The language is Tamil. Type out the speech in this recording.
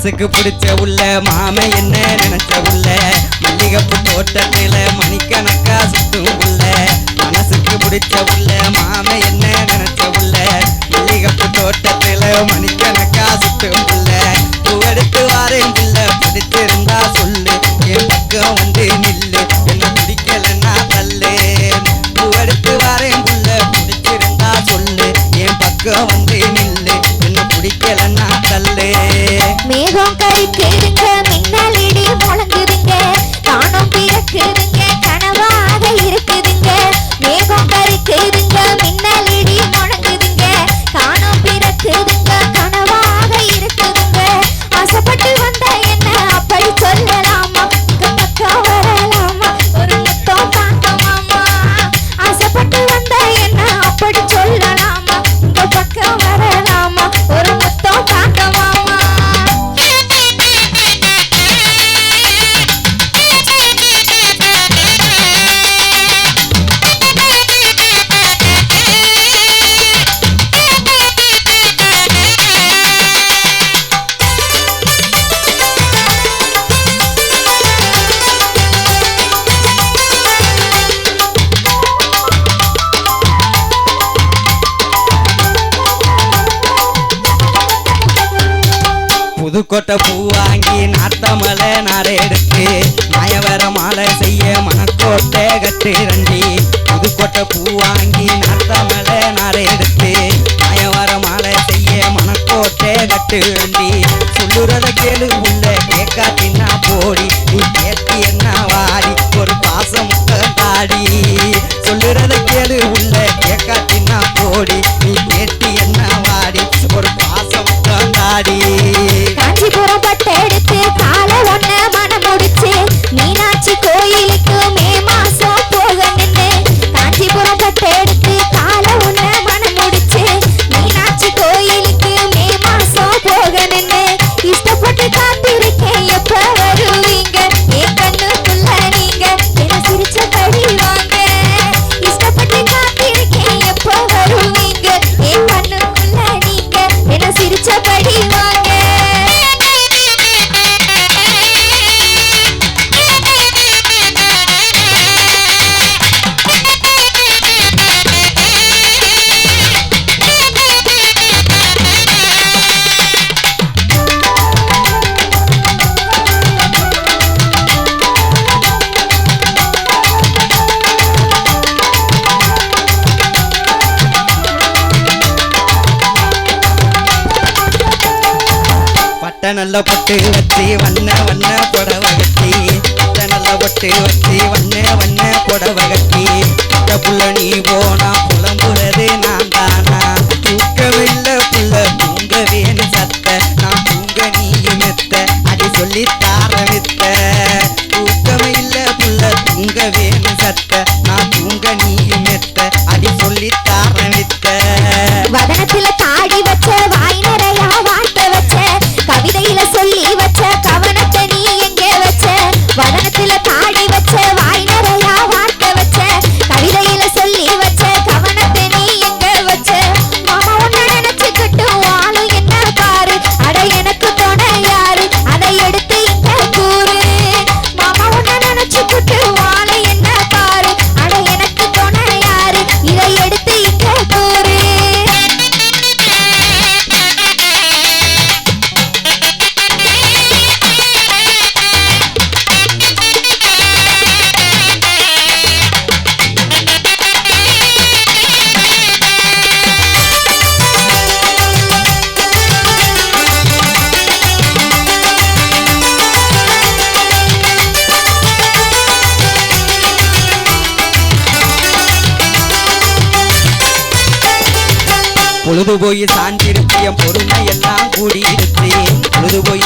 மனசுக்கு பிடிச்ச உள்ள மாம என்ன நினைச்ச உள்ள மல்லிகைப்பூ தோட்டத்தில மணிக்கணக்கா சுத்தும் உள்ள மனசுக்கு பிடிச்ச உள்ள மாம என்ன நினைச்ச உள்ள மல்லிகைப்பூ தோட்டத்தில மணிக்கணக்கா சுத்தும் உள்ள பூவெடுத்து வாரேன் புள்ள பிடிச்சிருந்தா சொல்லு என் பக்கம் வந்து நில்லு என்ன பிடிக்கலன்னா தள்ளு பூவெடுத்து வாரேன் புள்ள பிடிச்சிருந்தா சொல்லு என் பக்கம் வந்து நில்லு என்ன பிடிக்கலன்னா தள்ளு மேகம் கருக்குதுங்க மின்னல் இடி முழங்குதுங்க காணும் பிறக்குதுங்க கனவாக இருக்குதுங்க மேகம் கருக்குதுங்க மின்னல் இடி முழங்குதுங்க காணும் பிறக்குதுங்க கனவாக இருக்குதுங்க ஆசைப்பட்டு வந்த என்ன அப்படி சொல்லலாமா பக்கம் வரலாமா ஒரு முத்தம் தாங்கமாமா ஆசைப்பட்டு வந்த என்ன அப்படி சொல்லலாமா உங்க பக்கம் வரலாமா ஒரு முத்தம் தாங்கமாமா புதுக்கோட்டை பூ வாங்கி நாத்தமலை நாரை எடுத்து மாயவர மாலை செய்ய மணக்கோட்டை கட்டு ரண்டி புதுக்கோட்டை பூ வாங்கி நாத்தமலை நாரை எடுத்து மாயவர மாலை செய்ய மணக்கோட்டை கட்டு ரண்டி சொல்லுறத கேளு உள்ள கேட்காட்டின்னா போடி நீ கேட்டு என்ன வாடி ஒரு பாசம் தாடி சொல்லுறத கேளு உள்ள கேட்காட்டின்னா போடி நீ கேட்டு என்ன வாடி ஒரு பாசம் தாடி காஞ்சிபுரம் பட்டெடுத்து காலை ஒன்ன மனம் முடிச்சு மீனாட்சி கோயிலுக்கு மே மாசம் போக நின்று காஞ்சிபுரம் பட்டெடுத்து காலை ஒன்ன மனம் முடிச்சு மீனாட்சி கோயிலுக்கு மே மாசம் போக நின்று இஷ்டப்பட்டு காத்திருக்கேன் எப்ப வருவீங்க என் கண்ணுக்குள்ள நீங்க என சிரிச்சபடி வாங்க இஷ்டப்பட்டு காத்திருக்கேன் எப்ப வருவீங்க என் கண்ணுக்குள்ள நீங்க என சிரிச்சபடி வாங்க நல்ல பொட்டு வச்சு வண்ண வண்ண புடவை கட்டி நல்ல பொட்டு வச்சு வண்ண புடவை கட்டி புள்ள நீ போனா புலம்புறது நான் தானா தூக்கமில்ல புள்ள தூங்க வேணு சத்த நான் தூங்க நீ மெத்த அடி சொல்லி தார வித்த தூக்கமில்ல புள்ள தூங்க வேணு சத்த நான் தூங்க நீ மெத்த அடி சொல்லி தார வித்த வதனத்துல தாடி வச்ச வாய் நிறையா வாழ்த்த வச்ச கவிதையில சொல்லி வச்ச கவனத்தை நீ எங்கே வச்ச வதனத்துல தாடி வச்ச வாய் நிறையா வாழ்த்த வச்ச கவிதையில சொல்லி வச்ச கவனத்தை நீ எங்கே வச்ச மாமா உன்ன நினைச்சுக்கிட்டு வாழும் என்ன பாரு அட எனக்கு துணை யாரு அதை எடுத்து இங்க கூறு மாமா உன்ன நினைச்சுக்கிட்டு வாழும் என்ன பாரு அட எனக்கு துணை யாரு இதை எடுத்து இங்க கூறு பொழுது போய் சாஞ்சிருப்பியம் பொறுமை எல்லாம் கூடியிருச்சு பொழுது போய்